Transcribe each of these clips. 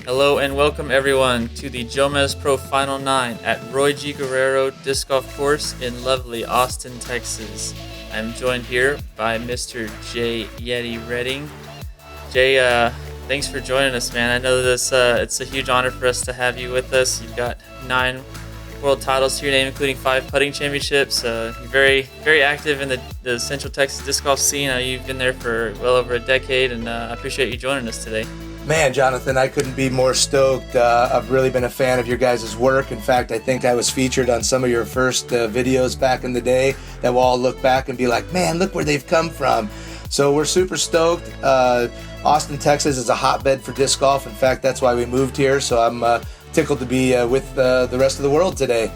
Hello and welcome everyone to the JomezPro Final 9 at Roy G. Guerrero Disc Golf Course in lovely Austin, Texas. I'm joined here by Mr. Jay Yeti Redding. Jay, thanks for joining us, man. I know this it's a huge honor for us to have you with us. You've got 9 world titles to your name, including 5 putting championships. You're very active in the Central Texas disc golf scene. You've been there for well over a decade, and I appreciate you joining us today. Man, Jonathan, I couldn't be more stoked. I've really been a fan of your guys' work. In fact, I think I was featured on some of your first videos back in the day that we'll all look back and be like, man, look where they've come from. So we're super stoked. Austin, Texas is a hotbed for disc golf. In fact, that's why we moved here. So I'm tickled to be with the rest of the world today.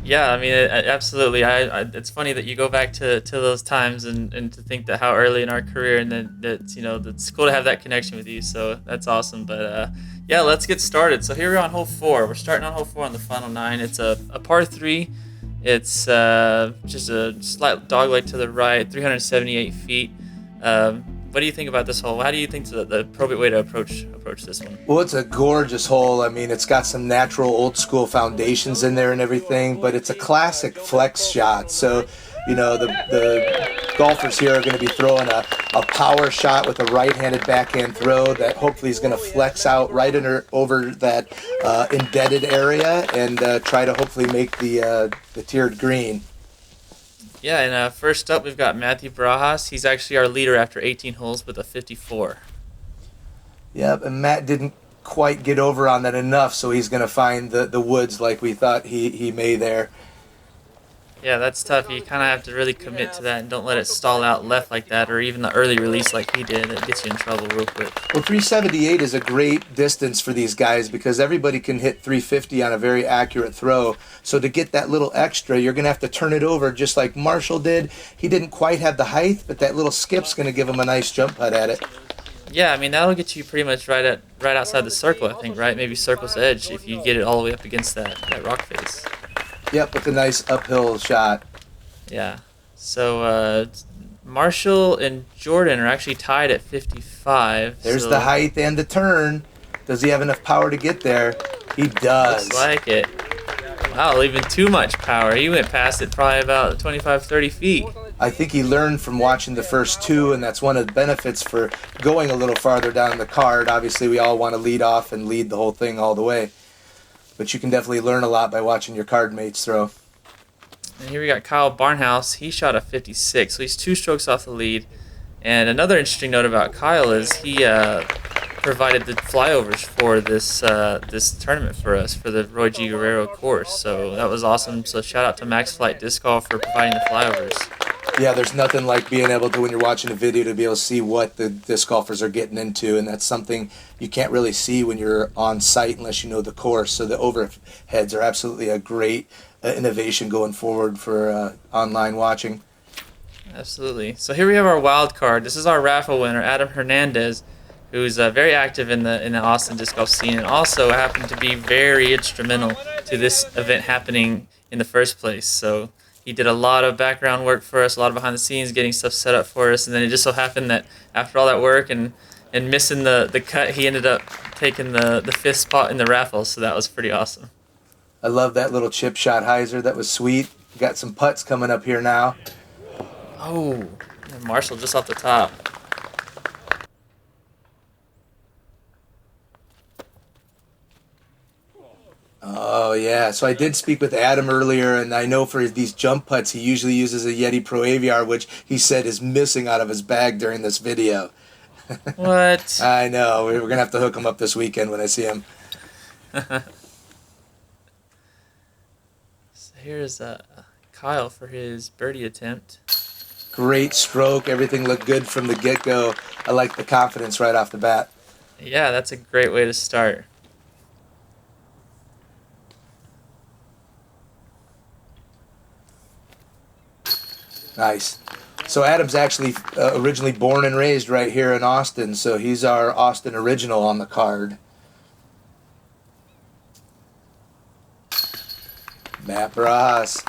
Yeah, I mean, absolutely. It's funny that you go back to those times and to think that how early in our career, and then it's cool to have that connection with you. So that's awesome. But yeah, let's get started. So here we're on hole 4. We're starting on hole 4 on the final 9. It's a par 3. It's just a slight dogleg to the right, 378 feet. What do you think about this hole? How do you think the appropriate way to approach this one? Well, it's a gorgeous hole. I mean, it's got some natural old school foundations in there and everything, but it's a classic flex shot. So, you know, the golfers here are going to be throwing a power shot with a right-handed backhand throw that hopefully is going to flex out right over that embedded area and try to hopefully make the tiered green. Yeah, and first up we've got Matthew Barajas. He's actually our leader after 18 holes with a 54. Yep, and Matt didn't quite get over on that enough, so he's going to find the woods like we thought he may there. Yeah, that's tough. You kind of have to really commit to that and don't let it stall out left like that, or even the early release like he did. It gets you in trouble real quick. Well, 378 is a great distance for these guys because everybody can hit 350 on a very accurate throw. So to get that little extra, you're going to have to turn it over just like Marshall did. He didn't quite have the height, but that little skip's going to give him a nice jump putt at it. Yeah, I mean, that'll get you pretty much right outside the circle, I think, right? Maybe circle's edge if you get it all the way up against that rock face. Yep, with a nice uphill shot. Yeah. So Marshall and Jordan are actually tied at 55. There's the height and the turn. Does he have enough power to get there? He does. Looks like it. Wow, even too much power. He went past it probably about 25, 30 feet. I think he learned from watching the first 2, and that's one of the benefits for going a little farther down the card. Obviously, we all want to lead off and lead the whole thing all the way. But you can definitely learn a lot by watching your card mates throw. And here we got Kyle Barnhouse. He shot a 56, so he's 2 strokes off the lead. And another interesting note about Kyle is he provided the flyovers for this tournament for us, for the Roy G. Guerrero course. So that was awesome. So shout out to Max Flight Disc Golf for providing the flyovers. Yeah, there's nothing like being able to, when you're watching a video, to be able to see what the disc golfers are getting into, and that's something you can't really see when you're on site unless you know the course. So the overheads are absolutely a great innovation going forward for online watching. Absolutely. So here we have our wild card. This is our raffle winner, Adam Hernandez, who's very active in the Austin disc golf scene, and also happened to be very instrumental to this event happening in the first place. So he did a lot of background work for us, a lot of behind the scenes, getting stuff set up for us, and then it just so happened that after all that work and missing the cut, he ended up taking the 5th spot in the raffle, so that was pretty awesome. I love that little chip shot hyzer. That was sweet. Got some putts coming up here now. Oh, and Marshall just off the top. Oh, yeah. So I did speak with Adam earlier, and I know for these jump putts, he usually uses a Yeti Pro Aviar, which he said is missing out of his bag during this video. What? I know. We're going to have to hook him up this weekend when I see him. So here's Kyle for his birdie attempt. Great stroke. Everything looked good from the get-go. I like the confidence right off the bat. Yeah, that's a great way to start. Nice. So Adam's actually originally born and raised right here in Austin, so he's our Austin original on the card. Matt Barajas.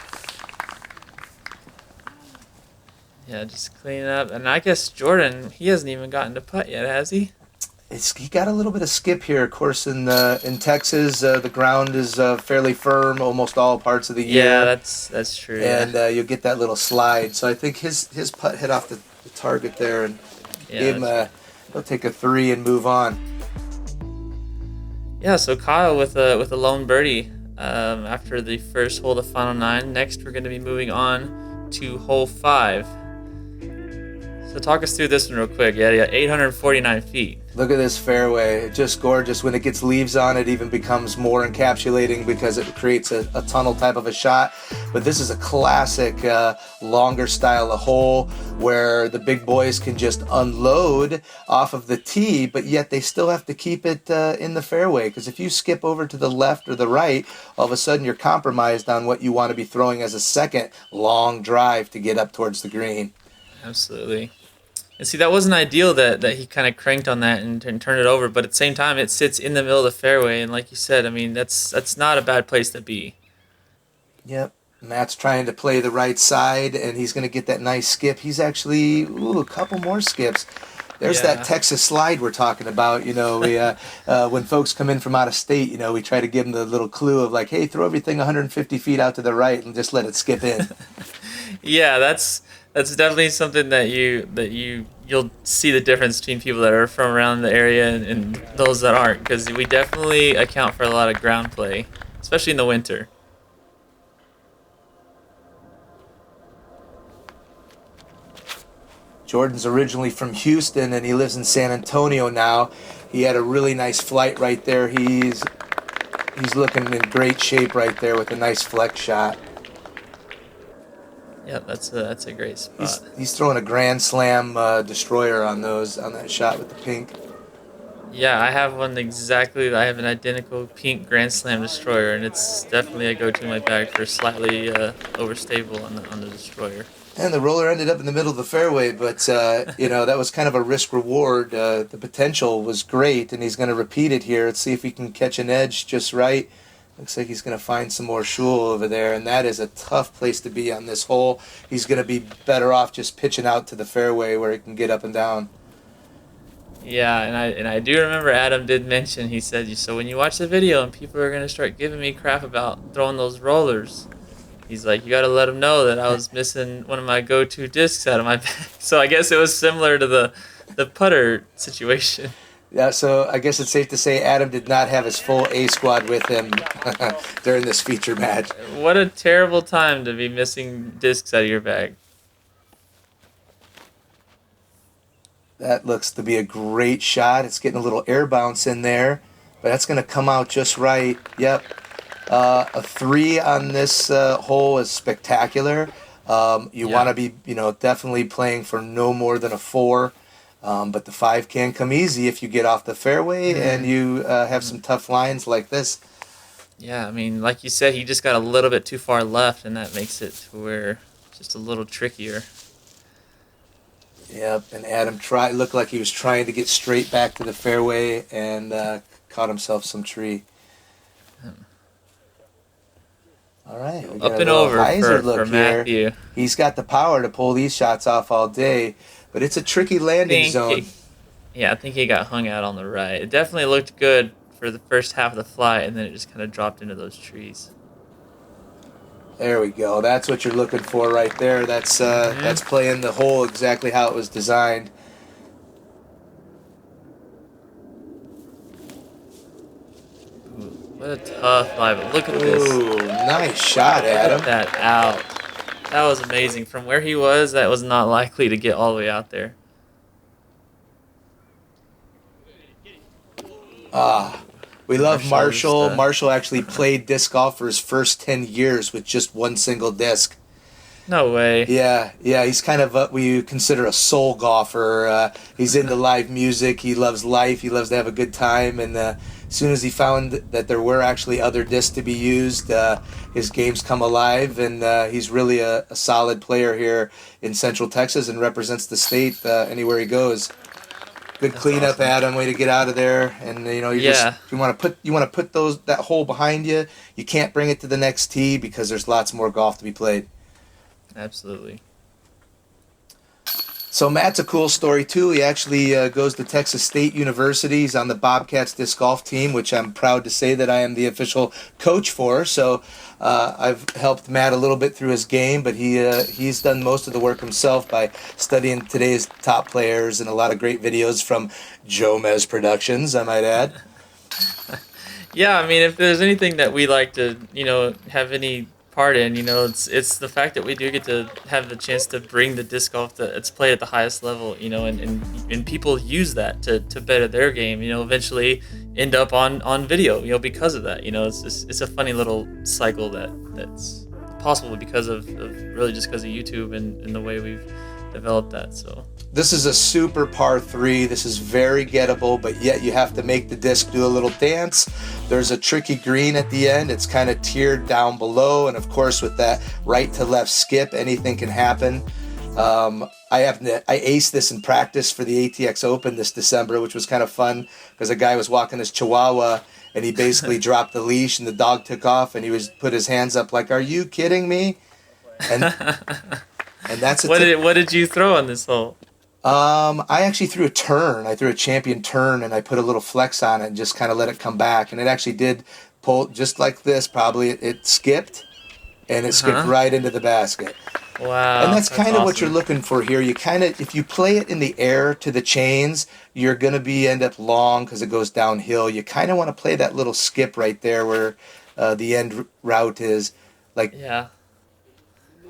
Yeah, just clean it up. And I guess Jordan, he hasn't even gotten to putt yet, has he? he got a little bit of skip here. Of course, in Texas, the ground is fairly firm almost all parts of the year. Yeah, that's true. And you'll get that little slide. So I think his putt hit off the target there and gave him he'll take a 3 and move on. Yeah, so Kyle with a lone birdie after the first hole of the final 9. Next, we're going to be moving on to hole 5. So talk us through this one real quick. Yeah, 849 feet. Look at this fairway. Just gorgeous. When it gets leaves on, it even becomes more encapsulating because it creates a tunnel type of a shot. But this is a classic longer style of hole where the big boys can just unload off of the tee, but yet they still have to keep it in the fairway. Because if you skip over to the left or the right, all of a sudden you're compromised on what you want to be throwing as a second long drive to get up towards the green. Absolutely. And see, that wasn't ideal that he kind of cranked on that and turned it over, but at the same time, it sits in the middle of the fairway, and like you said, I mean, that's not a bad place to be. Yep. Matt's trying to play the right side, and he's going to get that nice skip. He's actually, a couple more skips. There's that Texas slide we're talking about. You know, we when folks come in from out of state, you know, we try to give them the little clue of like, hey, throw everything 150 feet out to the right and just let it skip in. Yeah, that's definitely something that you'll see the difference between people that are from around the area and those that aren't, because we definitely account for a lot of ground play, especially in the winter. Jordan's originally from Houston and he lives in San Antonio now. He had a really nice flight right there. He's looking in great shape right there with a nice flex shot. Yeah, that's a great spot. He's throwing a Grand Slam destroyer on that shot with the pink. Yeah, I have one exactly. I have an identical pink Grand Slam destroyer, and it's definitely a go-to in my bag for slightly overstable on the destroyer. And the roller ended up in the middle of the fairway, but you know, that was kind of a risk reward. The potential was great, and he's going to repeat it here. Let's see if he can catch an edge just right. Looks like he's going to find some more shul over there, and that is a tough place to be on this hole. He's going to be better off just pitching out to the fairway where he can get up and down. Yeah, and I do remember Adam did mention, he said, so when you watch the video and people are going to start giving me crap about throwing those rollers, he's like, you got to let them know that I was missing one of my go-to discs out of my bag. So I guess it was similar to the putter situation. Yeah, so I guess it's safe to say Adam did not have his full A squad with him during this feature match. What a terrible time to be missing discs out of your bag. That looks to be a great shot. It's getting a little air bounce in there, but that's going to come out just right. Yep. A 3 on this hole is spectacular. You want to be, definitely playing for no more than a 4. But the 5 can come easy if you get off the fairway and you have some tough lines like this. Yeah, I mean, like you said, he just got a little bit too far left, and that makes it to where it's just a little trickier. Yep, and Adam looked like he was trying to get straight back to the fairway and caught himself some tree. All right, we got up and over for Matthew. He's got the power to pull these shots off all day, but it's a tricky landing zone. I think he got hung out on the right. It definitely looked good for the first half of the flight, and then it just kind of dropped into those trees. There we go. That's what you're looking for right there. That's playing the hole exactly how it was designed. What a tough lie, but look at this. Ooh, nice shot, Adam. Get that out. That was amazing. From where he was, that was not likely to get all the way out there. We love Marshall. Marshall actually played disc golf for his first 10 years with just one single disc. No way. Yeah, he's kind of what we consider a soul golfer. He's into live music. He loves life. He loves to have a good time. And as soon as he found that there were actually other discs to be used, his game's come alive. And he's really a solid player here in Central Texas and represents the state anywhere he goes. Good cleanup, awesome. Adam. Way to get out of there. And you want to put that hole behind you. You can't bring it to the next tee because there's lots more golf to be played. Absolutely. So Matt's a cool story too. He actually goes to Texas State University. He's on the Bobcats disc golf team, which I'm proud to say that I am the official coach for. So I've helped Matt a little bit through his game, but he's done most of the work himself by studying today's top players and a lot of great videos from Jomez Productions, I might add. Yeah, I mean, if there's anything that we like to, have any part in, it's the fact that we do get to have the chance to bring the disc golf that's played at the highest level, and people use that to better their game, eventually end up on video, because of that, it's a funny little cycle that's possible because of really just because of YouTube and the way we've developed that, so. This is a super par 3. This is very gettable, but yet you have to make the disc do a little dance. There's a tricky green at the end. It's kind of tiered down below, and of course with that right to left skip, anything can happen. I aced this in practice for the ATX Open this December, which was kind of fun because a guy was walking his Chihuahua and he basically dropped the leash and the dog took off and he put his hands up like, "Are you kidding me?" And that's what did you throw on this hole? I actually threw a turn. I threw a champion turn, and I put a little flex on it and just kind of let it come back. And it actually did pull just like this. Probably it skipped, and it skipped right into the basket. Wow. And that's kind of awesome. what you're looking for here. You kind of, if you play it in the air to the chains, you're going to end up long because it goes downhill. You kind of want to play that little skip right there where the end route is. Yeah.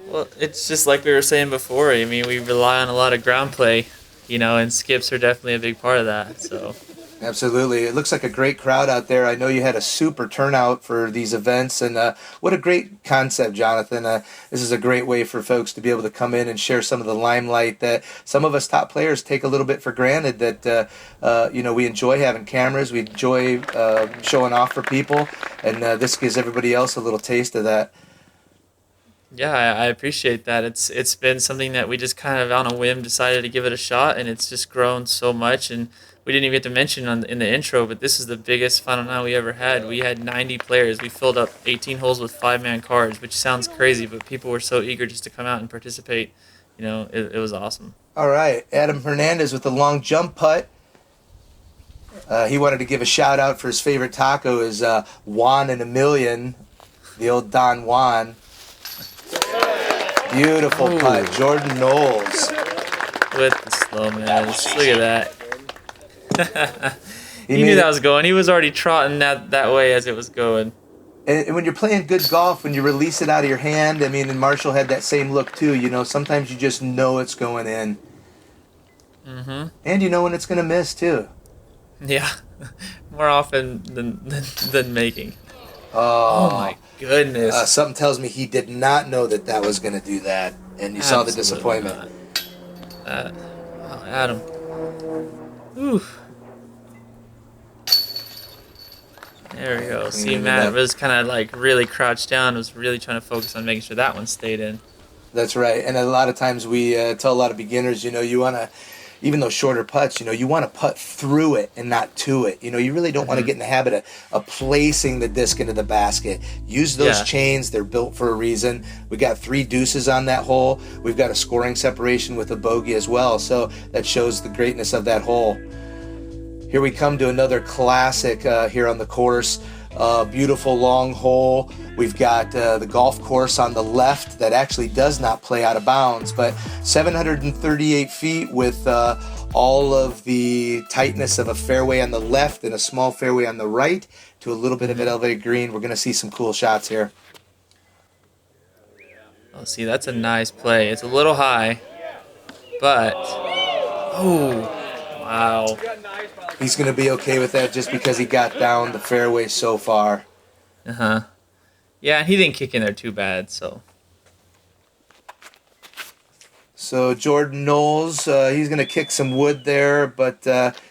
Well, it's just like we were saying before. I mean, we rely on a lot of ground play, and skips are definitely a big part of that. So. Absolutely. It looks like a great crowd out there. I know you had a super turnout for these events, and what a great concept, Jonathan. This is a great way for folks to be able to come in and share some of the limelight that some of us top players take a little bit for granted, that we enjoy having cameras, we enjoy showing off for people, and this gives everybody else a little taste of that. Yeah, I appreciate that. It's been something that we just kind of on a whim decided to give it a shot, and it's just grown so much. And we didn't even get to mention in the intro, but this is the biggest Final 9 we ever had. We had 90 players. We filled up 18 holes with 5-man cards, which sounds crazy, but people were so eager just to come out and participate. It was awesome. All right, Adam Hernandez with the long jump putt. He wanted to give a shout out for his favorite taco is Juan in a Million, the old Don Juan. Beautiful putt, Jordan Knowles. With the SloMez. Look at that. He knew that was going. He was already trotting that way as it was going. And when you're playing good golf, when you release it out of your hand, I mean, and Marshall had that same look too. Sometimes you just know it's going in. Mm-hmm. And you know when it's going to miss too. Yeah, more often than making. Oh my goodness. Something tells me he did not know that was going to do that. And you saw the disappointment. Adam. Oof. There we go. See, Matt was kind of like really crouched down, was really trying to focus on making sure that one stayed in. That's right. And a lot of times we tell a lot of beginners, you want to, even those shorter putts, you want to putt through it and not to it. You really don't want to get in the habit of placing the disc into the basket. Use those chains. They're built for a reason. We got 3 deuces on that hole. We've got a scoring separation with a bogey as well. So that shows the greatness of that hole. Here we come to another classic here on the course. Beautiful long hole. We've got the golf course on the left that actually does not play out of bounds, but 738 feet with all of the tightness of a fairway on the left and a small fairway on the right to a little bit of an elevated green. We're going to see some cool shots here. Oh, see, that's a nice play. It's a little high, but oh, wow. He's going to be okay with that just because he got down the fairway so far. Uh-huh. Yeah, he didn't kick in there too bad, so. So Jordan Knowles, he's going to kick some wood there, but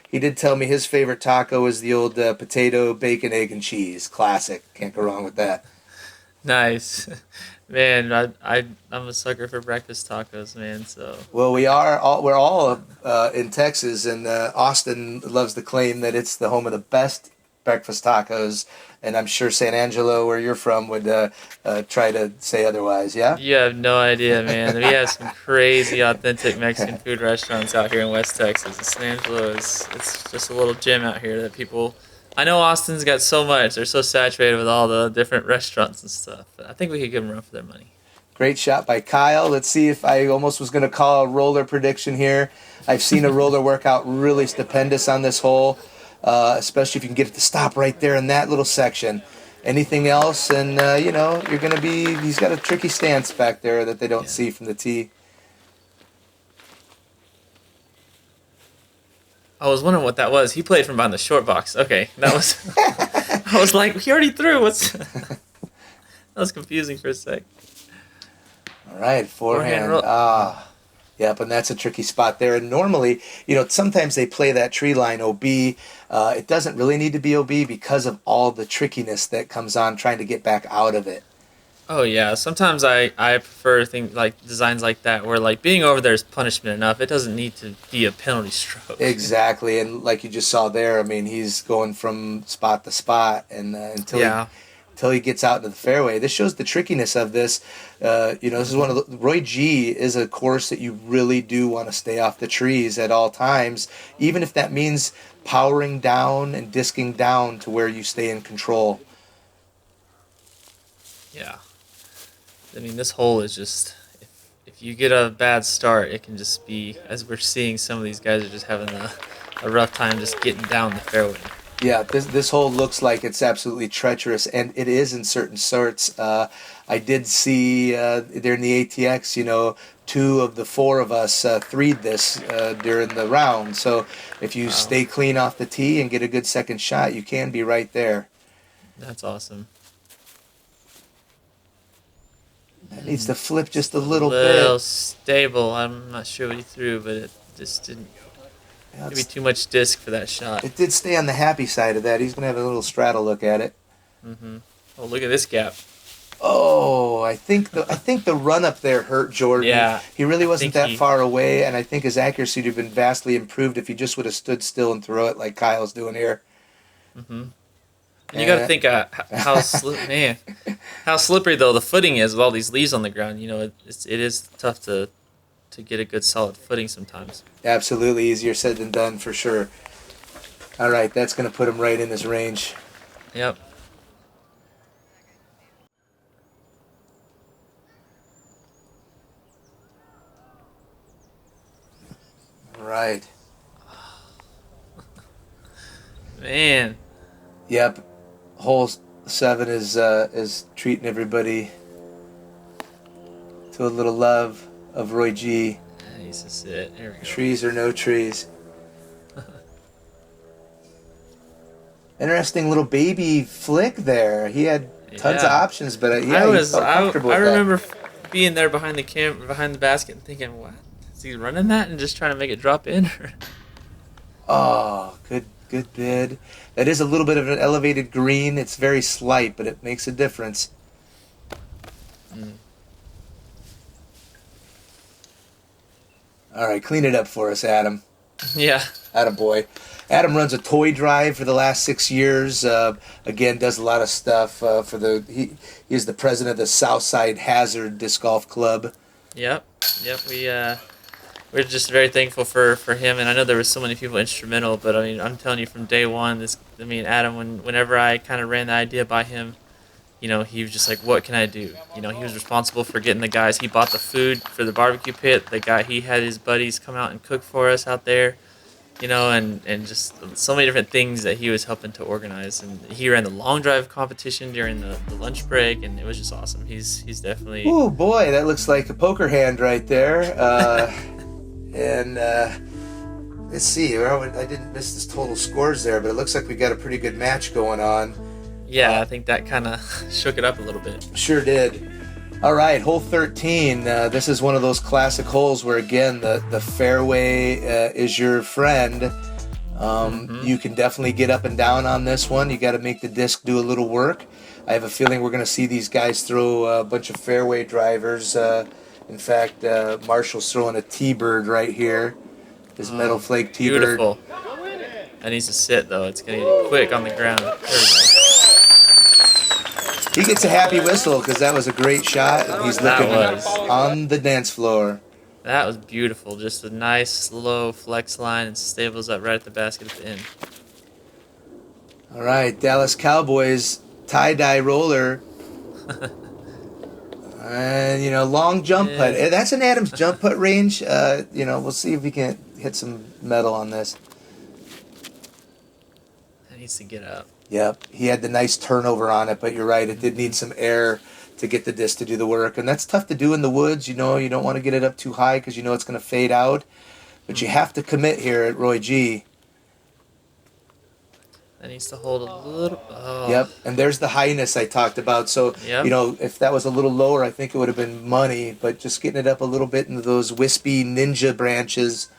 he did tell me his favorite taco is the old potato, bacon, egg, and cheese. Classic. Can't go wrong with that. Nice. Man, I'm a sucker for breakfast tacos, man. So. Well, we're all in Texas, and Austin loves to claim that it's the home of the best breakfast tacos, and I'm sure San Angelo, where you're from, would try to say otherwise. Yeah. You have no idea, man. We have some crazy, authentic Mexican food restaurants out here in West Texas. And San Angelo it's just a little gem out here that people. I know Austin's got so much. They're so saturated with all the different restaurants and stuff. But I think we could give them a run for their money. Great shot by Kyle. Let's see if I almost was going to call a roller prediction here. I've seen a roller workout really stupendous on this hole, especially if you can get it to stop right there in that little section. Anything else, and you know, you're going to be. He's got a tricky stance back there that they don't see from the tee. I was wondering what that was. He played from behind the short box. Okay, that was. I was like, he already threw. What's? That was confusing for a sec. All right, forehand. Yep, and that's a tricky spot there. And normally, you know, sometimes they play that tree line OB. It doesn't really need to be OB because of all the trickiness that comes on trying to get back out of it. Oh yeah, sometimes I prefer things like designs like that where like being over there is punishment enough. It doesn't need to be a penalty stroke. Exactly, and like you just saw there, I mean, he's going from spot to spot, and until he gets out into the fairway. This shows the trickiness of this. You know, this is one of the, Roy G is a course that you really do want to stay off the trees at all times, even if that means powering down and disking down to where you stay in control. Yeah. I mean, this hole is just, if you get a bad start, it can just be, as we're seeing, some of these guys are just having a rough time just getting down the fairway. Yeah, this hole looks like it's absolutely treacherous, and it is in certain sorts. I did see there in the ATX, you know, 2 of the 4 of us three'd this during the round. So if you stay clean off the tee and get a good second shot, you can be right there. That's awesome. It needs to flip just a little bit. Stable. I'm not sure what he threw, but it just didn't. Maybe too much disc for that shot. It did stay on the happy side of that. He's going to have a little straddle look at it. Mm-hmm. Oh, look at this gap. Oh, I think the run up there hurt Jordan. Yeah. He really wasn't that far away, and I think his accuracy would have been vastly improved if he just would have stood still and throw it like Kyle's doing here. Mm-hmm. And you got to think how slippery though the footing is with all these leaves on the ground. You know, it is tough to get a good solid footing sometimes. Absolutely, easier said than done for sure. All right, that's going to put him right in his range. Yep. All right. Man. Yep. Hole 7 is treating everybody to a little love of Roy G. This is it. There we go. Trees or no trees. Interesting little baby flick there. He had tons of options, but he felt comfortable with that. I remember being there behind the basket and thinking, what? Is he running that and just trying to make it drop in? Oh, good bid. That is a little bit of an elevated green. It's very slight, but it makes a difference. All right, clean it up for us, Adam. Yeah. Attaboy. Adam runs a toy drive for the last 6 years. Again, does a lot of stuff he is the president of the Southside Hazard Disc Golf Club. Yep. We're just very thankful for him, and I know there was so many people instrumental, but I mean, I'm telling you from day one, Adam, whenever I kind of ran the idea by him, you know, he was just like, what can I do? You know, he was responsible for getting the guys. He bought the food for the barbecue pit. He had his buddies come out and cook for us out there, you know, and just so many different things that he was helping to organize. And he ran the long drive competition during the lunch break, and it was just awesome. He's definitely... Oh, boy, that looks like a poker hand right there. And let's see. I didn't miss this total scores there, but it looks like we got a pretty good match going on. Yeah, I think that kind of shook it up a little bit. Sure did. All right, hole 13. This is one of those classic holes where, again, the fairway is your friend. You can definitely get up and down on this one. You got to make the disc do a little work. I have a feeling we're going to see these guys throw a bunch of fairway drivers. In fact, Marshall's throwing a T-bird right here. His metal flake T-bird. Beautiful. That needs to sit, though. It's going to get quick on the ground. There we go. He gets a happy whistle because that was a great shot. And he's looking on the dance floor. That was beautiful. Just a nice, slow flex line and stables up right at the basket at the end. All right, Dallas Cowboys tie-dye roller. And, long jump putt. That's an Adams jump putt range. We'll see if we can hit some metal on this. That needs to get up. Yep, he had the nice turnover on it, but you're right, it did need some air to get the disc to do the work. And that's tough to do in the woods. You don't want to get it up too high because it's going to fade out. But you have to commit here at Roy G. That needs to hold a little. Oh. Yep, and there's the highness I talked about. So, if that was a little lower, I think it would have been money. But just getting it up a little bit into those wispy ninja branches.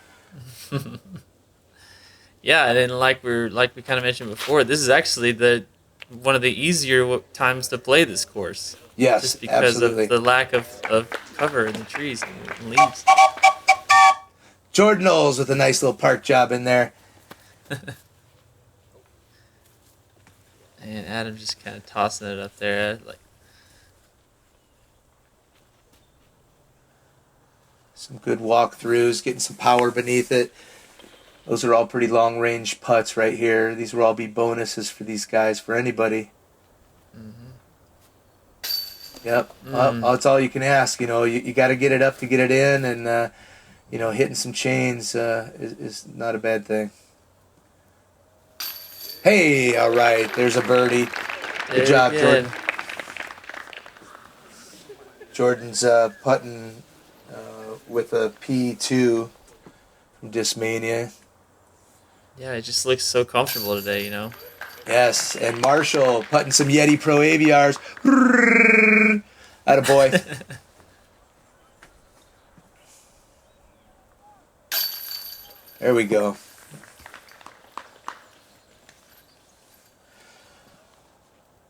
Yeah, and then like we kind of mentioned before, this is actually one of the easier times to play this course. Yes, just because absolutely. of the lack of cover in the trees and leaves. Jordan Knowles with a nice little park job in there. And Adam just kind of tossing it up there, some good walkthroughs, getting some power beneath it. Those are all pretty long-range putts right here. These will all be bonuses for these guys, for anybody. Mm-hmm. Yep. That's all you can ask. You got to get it up to get it in, and hitting some chains is not a bad thing. Hey, all right. There's a birdie. Good job, Jordan. Jordan's putting with a P2 from Discmania. Yeah, it just looks so comfortable today, Yes, and Marshall putting some Yeti Pro AVRs. Attaboy. There we go.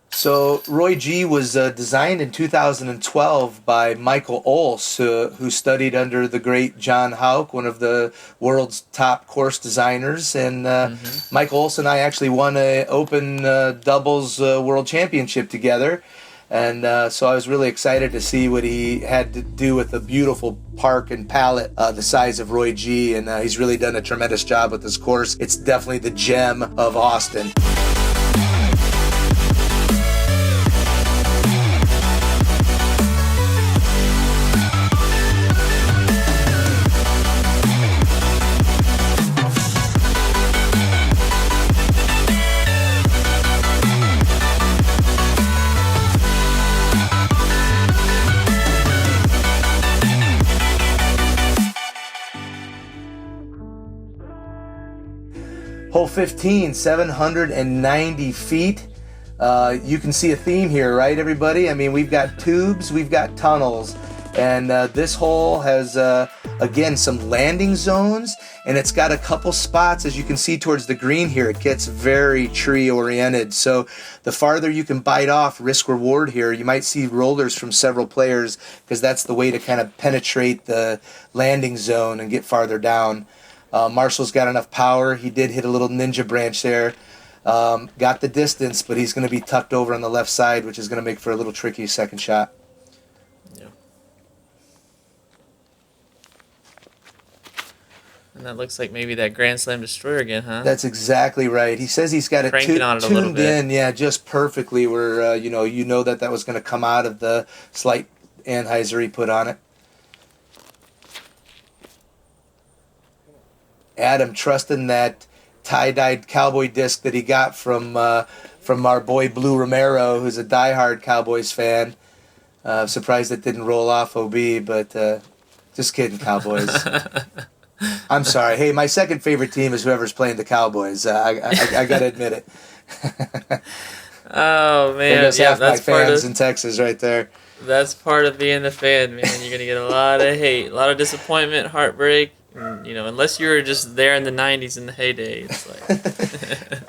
So Roy G was designed in 2012 by Michael Olse, who studied under the great John Houck, one of the world's top course designers. And Michael Olse and I actually won an open doubles world championship together. And so I was really excited to see what he had to do with a beautiful park and palette the size of Roy G. And he's really done a tremendous job with this course. It's definitely the gem of Austin. Hole 15, 790 feet. You can see a theme here, right, everybody? I mean, we've got tubes, we've got tunnels, and this hole has, again, some landing zones, and it's got a couple spots, as you can see towards the green here. It gets very tree-oriented, so the farther you can bite off, risk-reward here, you might see rollers from several players, because that's the way to kind of penetrate the landing zone and get farther down. Marshall's got enough power. He did hit a little ninja branch there. Got the distance, but he's going to be tucked over on the left side, which is going to make for a little tricky second shot. Yeah. And that looks like maybe that Grand Slam Destroyer again, huh? That's exactly right. He says he's got it tuned in, just perfectly where, you know that was going to come out of the slight anhyzer he put on it. Adam trusting that tie-dyed cowboy disc that he got from our boy Blue Romero, who's a diehard Cowboys fan. Surprised it didn't roll off OB, but just kidding, Cowboys. I'm sorry. Hey, my second favorite team is whoever's playing the Cowboys. I got to admit it. Oh, man. That's half my fans in Texas right there. That's part of being the fan, man. You're going to get a lot of hate, a lot of disappointment, heartbreak. Unless you were just there in the 90s in the heyday. It's like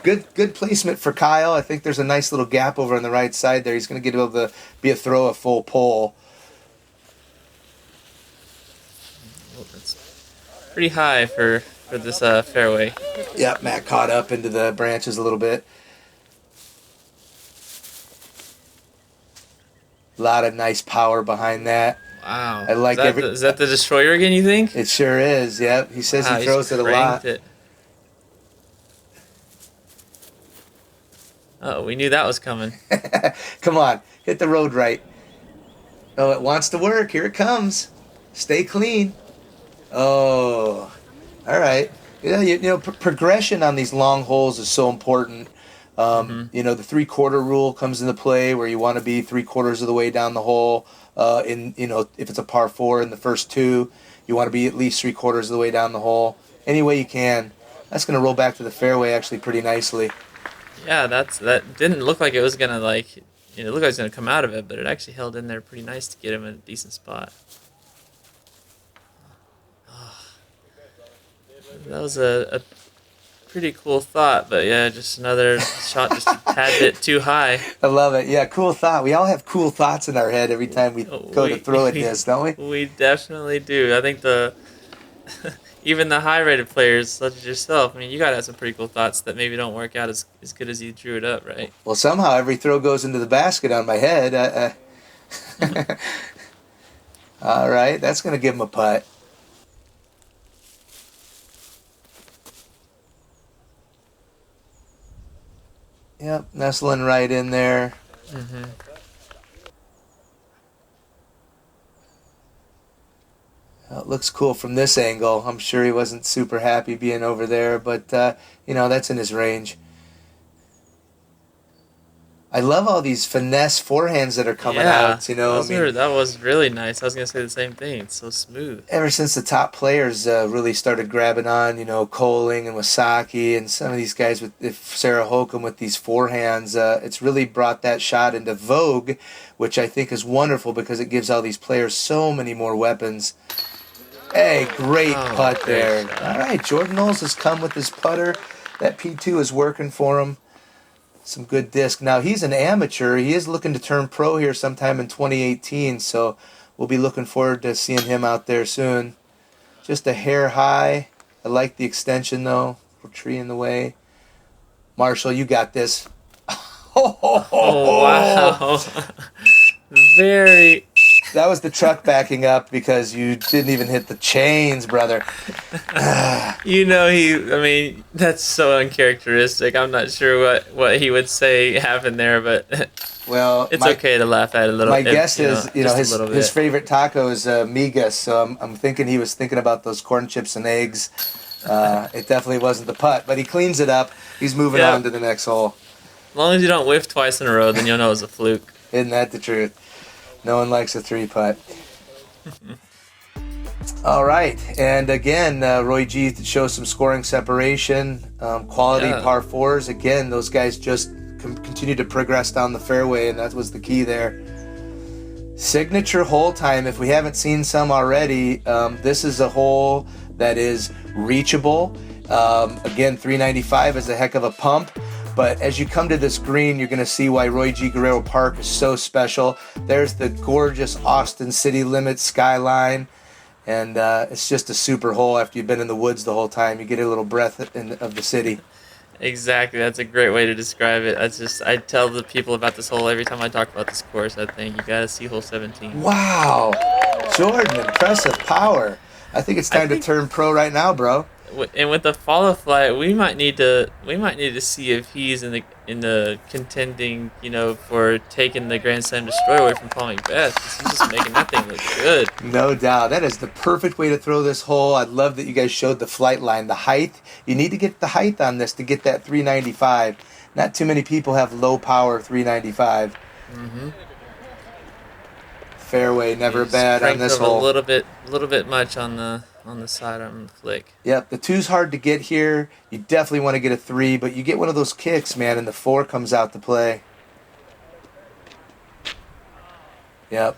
good placement for Kyle. I think there's a nice little gap over on the right side there. He's going to get able to throw a full pole. Oh, that's pretty high for for this fairway. Yep, Matt caught up into the branches a little bit. A lot of nice power behind that. Wow. I like is that the Destroyer again, you think? It sure is, yep. He says he throws it a lot. Oh, we knew that was coming. Come on, hit the road right. Oh, it wants to work. Here it comes. Stay clean. Oh, all right. Progression on these long holes is so important. The 3/4 rule comes into play where you want to be 3/4 of the way down the hole. If it's a par 4 in the first 2, you want to be at least 3/4 of the way down the hole. Any way you can. That's going to roll back to the fairway actually pretty nicely. Yeah, that didn't look like it was gonna it looked like it was gonna come out of it, but it actually held in there pretty nice to get him in a decent spot. That was a pretty cool thought, but yeah, just another shot just a tad bit too high. I love it. Yeah, cool thought. We all have cool thoughts in our head every time we go to throw a disc, don't we? We definitely do. I think even the high-rated players, such as yourself, I mean, you got to have some pretty cool thoughts that maybe don't work out as good as you drew it up, right? Well, somehow every throw goes into the basket on my head. All right, that's going to give him a putt. Yep, nestling right in there. Mm-hmm. It looks cool from this angle. I'm sure he wasn't super happy being over there, but, that's in his range. I love all these finesse forehands that are coming out, that was really nice. I was going to say the same thing. It's so smooth. Ever since the top players really started grabbing on, Coling and Wasaki and some of these guys with Sarah Holcomb with these forehands, it's really brought that shot into vogue, which I think is wonderful because it gives all these players so many more weapons. Hey, great putt there. Shot. All right, Jordan Knowles has come with his putter. That P2 is working for him. Some good disc. Now, he's an amateur. He is looking to turn pro here sometime in 2018, so we'll be looking forward to seeing him out there soon. Just a hair high. I like the extension, though. Little tree in the way. Marshall, you got this. Oh, wow. Very... That was the truck backing up because you didn't even hit the chains, brother. That's so uncharacteristic. I'm not sure what he would say happened there, but well, it's okay to laugh at a little bit. My guess is, his favorite taco is migas, so I'm thinking he was thinking about those corn chips and eggs. It definitely wasn't the putt, but he cleans it up. He's moving on to the next hole. As long as you don't whiff twice in a row, then you'll know it's a fluke. Isn't that the truth? No one likes a 3-putt. All right, and again, Roy G shows some scoring separation, quality par 4s. Again, those guys just continue to progress down the fairway, and that was the key there. Signature hole time, if we haven't seen some already, this is a hole that is reachable. Again, 395 is a heck of a pump. But as you come to this green, you're going to see why Roy G. Guerrero Park is so special. There's the gorgeous Austin city limits skyline. And it's just a super hole after you've been in the woods the whole time. You get a little breath of the city. Exactly. That's a great way to describe it. I tell the people about this hole every time I talk about this course. I think you got to see hole 17. Wow. Jordan, impressive power. I think it's time to turn pro right now, bro. And with the FollowFlight, we might need to see if he's in the contending, for taking the Grand Slam Destroyer away from Paul McBeth. He's just making that thing look good. No doubt. That is the perfect way to throw this hole. I love that you guys showed the flight line, the height. You need to get the height on this to get that 395. Not too many people have low power 395. Mm-hmm. Fairway, never bad on this hole. A little bit much on the sidearm flick. Yep, the 2's hard to get here. You definitely want to get a 3, but you get one of those kicks, man, and the 4 comes out to play. Yep.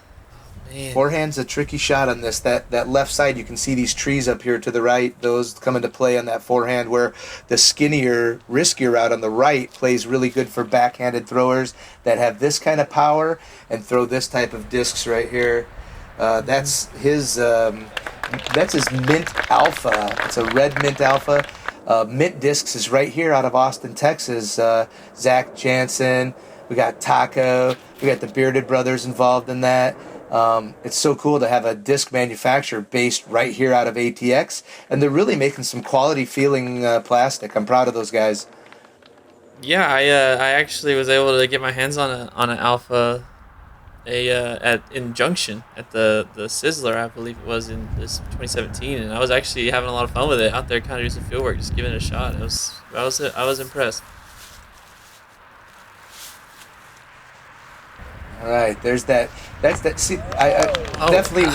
Man. Forehand's a tricky shot on this. That left side, you can see these trees up here to the right. Those come into play on that forehand, where the skinnier, riskier route on the right plays really good for backhanded throwers that have this kind of power and throw this type of discs right here. That's his That's his Mint Alpha. It's a red Mint Alpha. Mint Discs is right here out of Austin, Texas. Zach Jansen, we got Taco, we got the Bearded Brothers involved in that. It's so cool to have a disc manufacturer based right here out of ATX, and they're really making some quality feeling plastic. I'm proud of those guys. Yeah, I actually was able to get my hands on an Alpha in Junction at the Sizzler, I believe it was in this 2017, and I was actually having a lot of fun with it out there, kind of doing some field work, just giving it a shot. I was impressed. All right, there's that. That's that. See, definitely.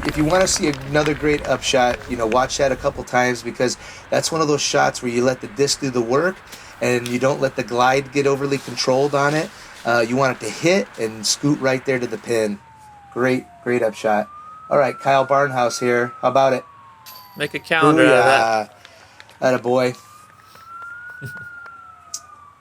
If you want to see another great upshot, watch that a couple times, because that's one of those shots where you let the disc do the work, and you don't let the glide get overly controlled on it. You want it to hit and scoot right there to the pin. Great upshot. All right, Kyle Barnhouse here. How about it? Make a calendar out of that. Attaboy.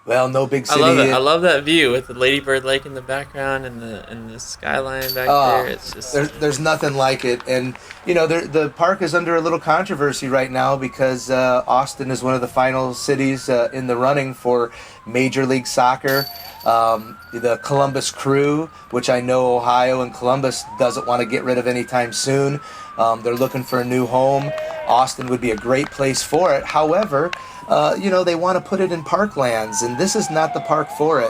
Well, no big city. I love it. I love that view with the Ladybird Lake in the background and the skyline back there. It's just there's nothing like it. And the park is under a little controversy right now because Austin is one of the final cities in the running for Major League Soccer. The Columbus Crew, which I know Ohio and Columbus doesn't want to get rid of anytime soon. They're looking for a new home. Austin would be a great place for it. However, they want to put it in parklands, and this is not the park for it.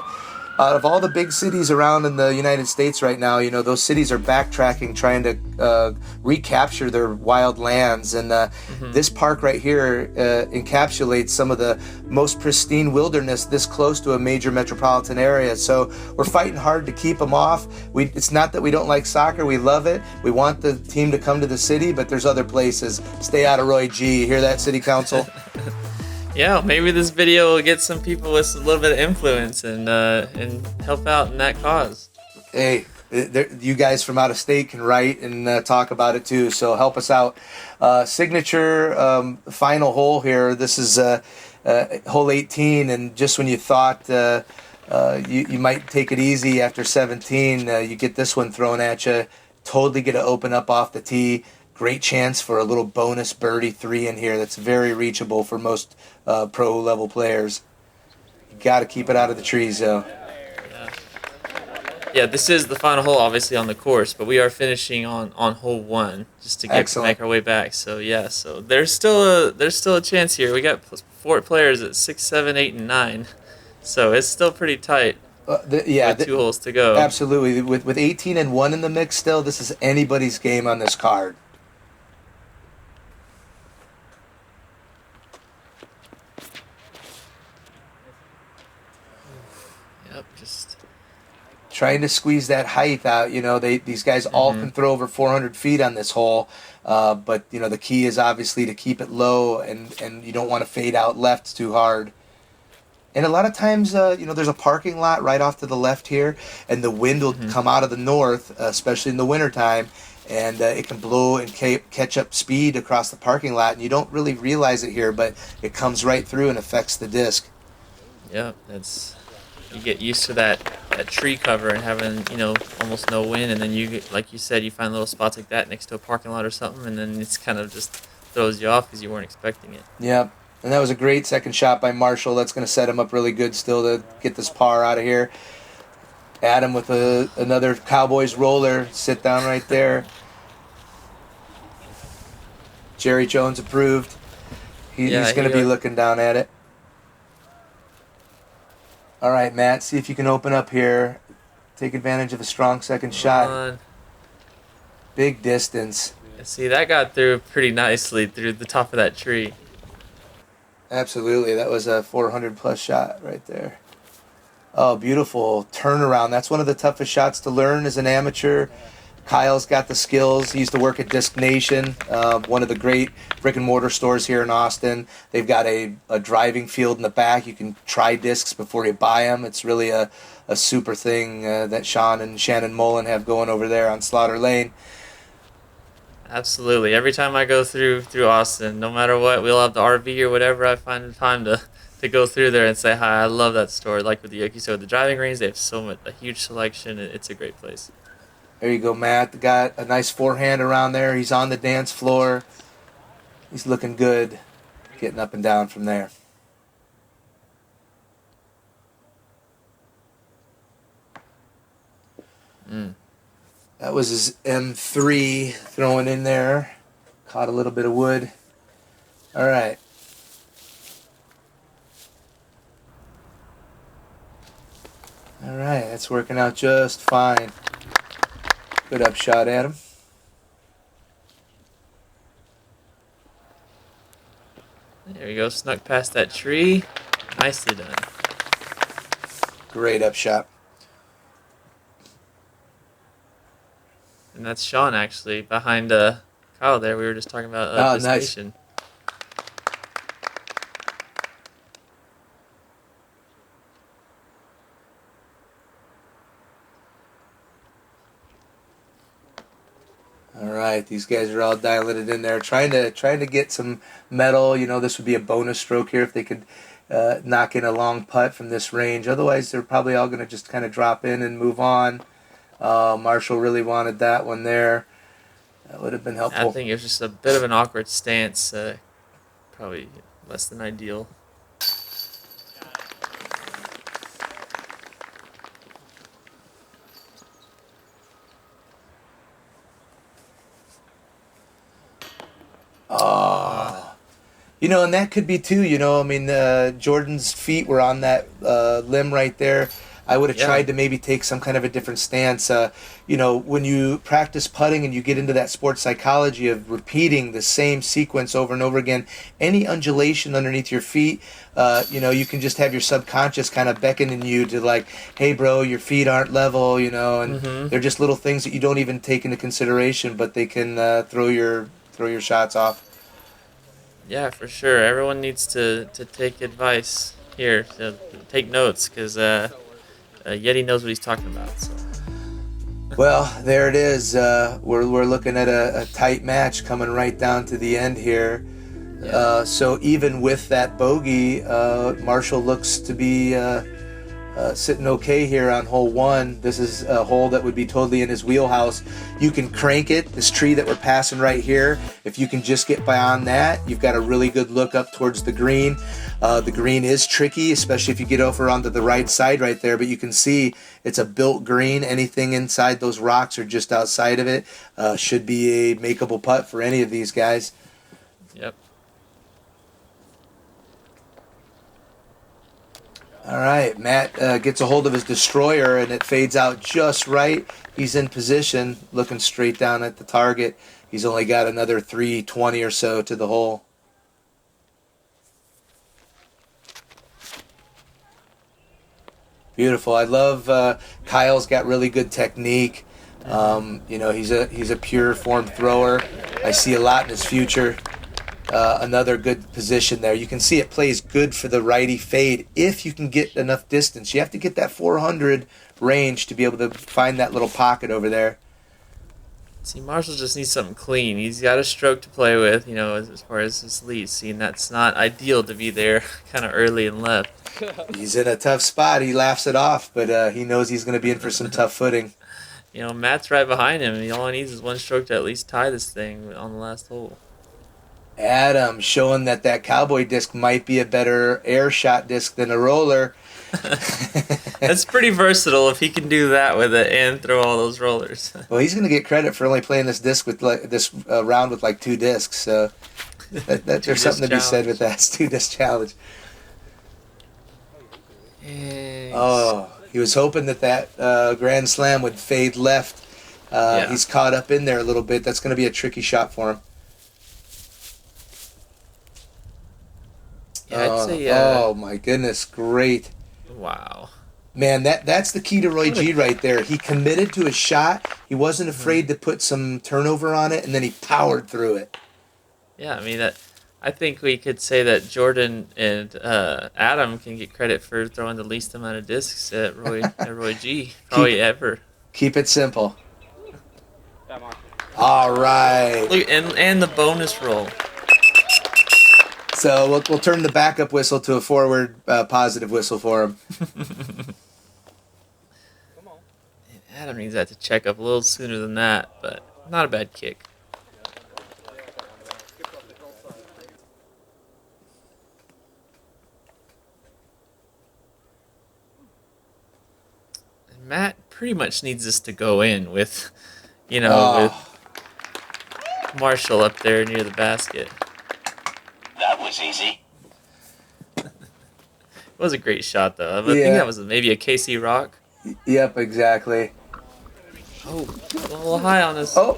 Out of all the big cities around in the United States right now, those cities are backtracking, trying to recapture their wild lands. And this park right here encapsulates some of the most pristine wilderness this close to a major metropolitan area. So we're fighting hard to keep them off. It's not that we don't like soccer. We love it. We want the team to come to the city, but there's other places. Stay out of Roy G. You hear that, City Council? Yeah, maybe this video will get some people with a little bit of influence and help out in that cause. Hey, you guys from out of state can write and talk about it too, so help us out. Signature final hole here. This is hole 18, and just when you thought you might take it easy after 17, you get this one thrown at you. Totally get to open up off the tee. Great chance for a little bonus birdie 3 in here that's very reachable for most pro level players. You got to keep it out of the trees though. Yeah, this is the final hole obviously on the course, but we are finishing on hole 1 just to make our way back. So so there's still a chance here. We got 4 players at 6, 7, 8, and 9. So it's still pretty tight. With 2 holes to go. Absolutely. With 18 and 1 in the mix still, this is anybody's game on this card. Just trying to squeeze that height out. These guys all can throw over 400 feet on this hole, but the key is obviously to keep it low, and you don't want to fade out left too hard. And a lot of times, there's a parking lot right off to the left here, and the wind will come out of the north, especially in the wintertime, and it can blow and catch up speed across the parking lot, and you don't really realize it here, but it comes right through and affects the disc. Yeah, you get used to that tree cover and having almost no wind, and then you, like you said, you find little spots like that next to a parking lot or something, and then it's kind of just throws you off because you weren't expecting it. Yeah, and that was a great second shot by Marshall. That's going to set him up really good still to get this par out of here. Adam with another Cowboys roller, sit down right there. Jerry Jones approved. He's going to be looking down at it. All right, Matt, see if you can open up here. Take advantage of a strong second shot. Big distance. See, that got through pretty nicely through the top of that tree. Absolutely. That was a 400-plus shot right there. Oh, beautiful turnaround. That's one of the toughest shots to learn as an amateur. Kyle's got the skills. He used to work at Disc Nation, one of the great brick-and-mortar stores here in Austin. They've got a driving field in the back. You can try discs before you buy them. It's really a super thing that Sean and Shannon Mullen have going over there on Slaughter Lane. Absolutely. Every time I go through Austin, no matter what, we'll have the RV or whatever, I find the time to go through there and say hi. I love that store. Like with the Yoki, so the driving range, they have a huge selection. It's a great place. There you go, Matt. Got a nice forehand around there. He's on the dance floor. He's looking good, getting up and down from there. That was his M3 throwing in there. Caught a little bit of wood. All right. All right, that's working out just fine. Good upshot, Adam. There we go, snuck past that tree. Nicely done. Great upshot. And that's Sean, actually, behind Kyle there. We were just talking about Oh, this nice. nation. All right, these guys are all dialing it in there, trying to get some metal. You know, this would be a bonus stroke here if they could knock in a long putt from this range. Otherwise, they're probably all going to just kind of drop in and move on. Marshall really wanted that one there. That would have been helpful. I think it was just a bit of an awkward stance. Probably less than ideal. Oh, you know, and that could be too. You know, I mean, Jordan's feet were on that limb right there. I would have tried to maybe take some kind of a different stance. You know, when you practice putting and you get into that sports psychology of repeating the same sequence over and over again, any undulation underneath your feet, you know, you can just have your subconscious kind of beckoning you to like, hey, bro, your feet aren't level, you know, and they're just little things that you don't even take into consideration, but they can throw your shots off. Yeah, for sure. Everyone needs to take advice here, to take notes, because Yeti knows what he's talking about. So. Well, there it is. We're looking at a tight match coming right down to the end here. Yeah. So even with that bogey, Marshall looks to be sitting okay here on hole one. This is a hole that would be totally in his wheelhouse. You can crank it, this tree that we're passing right here. If you can just get beyond that, you've got a really good look up towards the green. The green is tricky, especially if you get over onto the right side right there, but you can see it's a built green. Anything inside those rocks or just outside of it should be a makeable putt for any of these guys. Yep. All right, Matt gets a hold of his destroyer, and it fades out just right. He's in position, looking straight down at the target. He's only got another 320 or so to the hole. Beautiful. I love Kyle's got really good technique. You know, he's a pure form thrower. I see a lot in his future. Another good position there. You can see it plays good for the righty fade if you can get enough distance. You have to get that 400 range to be able to find that little pocket over there. See, Marshall just needs something clean. He's got a stroke to play with, you know, as far as his lead. See, and that's not ideal to be there kind of early and left. He's in a tough spot. He laughs it off, but he knows he's going to be in for some tough footing. You know, Matt's right behind him, and all he needs is one stroke to at least tie this thing on the last hole. Adam showing that cowboy disc might be a better air shot disc than a roller. That's pretty versatile if he can do that with it and throw all those rollers. Well, he's going to get credit for only playing this disc with this round with like 2 discs. So there's something to be said with that. It's 2 disc challenge. Yes. Oh, he was hoping that Grand Slam would fade left. He's caught up in there a little bit. That's going to be a tricky shot for him. Yeah, I'd say, oh my goodness, great. Wow. Man, that's the key to Roy G right there. He committed to his shot. He wasn't afraid to put some turnover on it, and then he powered through it. Yeah, I mean, I think we could say that Jordan and Adam can get credit for throwing the least amount of discs at Roy G. Probably ever. Keep it simple. All right. Look, and the bonus roll. So we'll turn the backup whistle to a forward positive whistle for him. Adam needs that to check up a little sooner than that, but not a bad kick. And Matt pretty much needs this to go in with, with Marshall up there near the basket. That was easy. It was a great shot, though. I think that was maybe a KC Rock. Yep, exactly. Oh, a little high on us. Oh.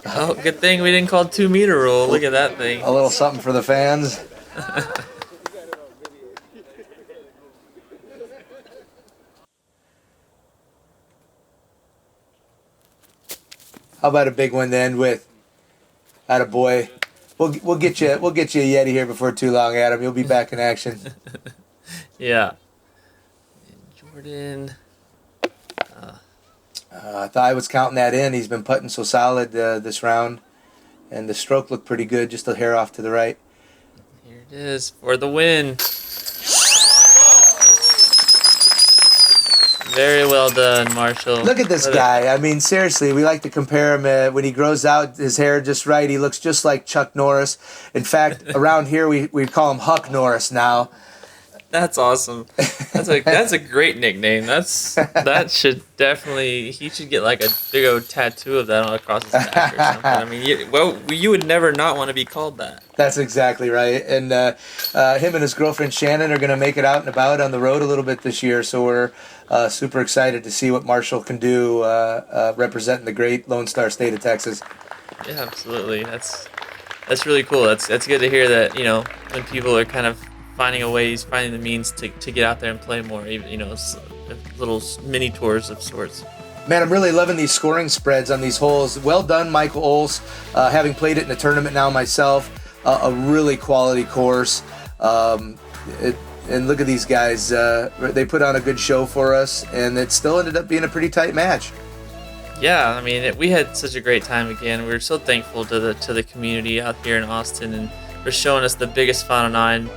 Oh, good thing we didn't call 2-meter rule. Look at that thing. A little something for the fans. How about a big one to end with? Attaboy. We'll get you a Yeti here before too long, Adam. You'll be back in action. Yeah. And Jordan. I thought I was counting that in. He's been putting so solid this round. And the stroke looked pretty good, just a hair off to the right. Here it is for the win. Very well done, Marshall. Look at this guy. I mean, seriously, we like to compare him. When he grows out his hair just right, he looks just like Chuck Norris. In fact, around here, we call him Huck Norris now. That's awesome. That's a great nickname. That should definitely, he should get like a big old tattoo of that on across his back or something. I mean, you would never not want to be called that. That's exactly right. And him and his girlfriend Shannon are going to make it out and about on the road a little bit this year. So we're super excited to see what Marshall can do representing the great Lone Star State of Texas. Yeah, absolutely. That's really cool. That's good to hear that, when people are kind of finding the means to get out there and play more, little mini tours of sorts. Man, I'm really loving these scoring spreads on these holes. Well done, Michael Ols. Having played it in a tournament now myself, a really quality course. And look at these guys. They put on a good show for us, and it still ended up being a pretty tight match. Yeah, I mean, we had such a great time again. We were so thankful to the community out here in Austin, and for showing us the biggest Final Nine,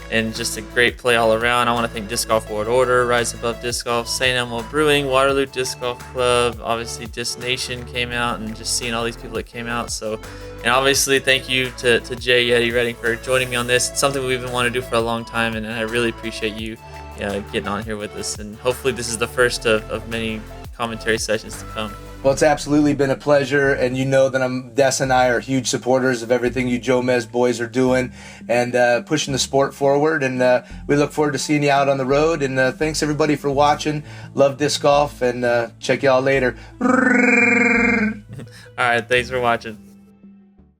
and just a great play all around. I want to thank Disc Golf World Order, Rise Above Disc Golf, St. Elmo Brewing, Waterloo Disc Golf Club, obviously Disc Nation came out, and just seeing all these people that came out. So, and obviously thank you to Jay Yeti Redding for joining me on this. It's something we've been wanting to do for a long time, and I really appreciate you getting on here with us. And hopefully this is the first of many commentary sessions to come. Well, it's absolutely been a pleasure, and you know that Des and I are huge supporters of everything you Jomez boys are doing and pushing the sport forward, and we look forward to seeing you out on the road, and thanks everybody for watching. Love disc golf, and check y'all later. All right, thanks for watching.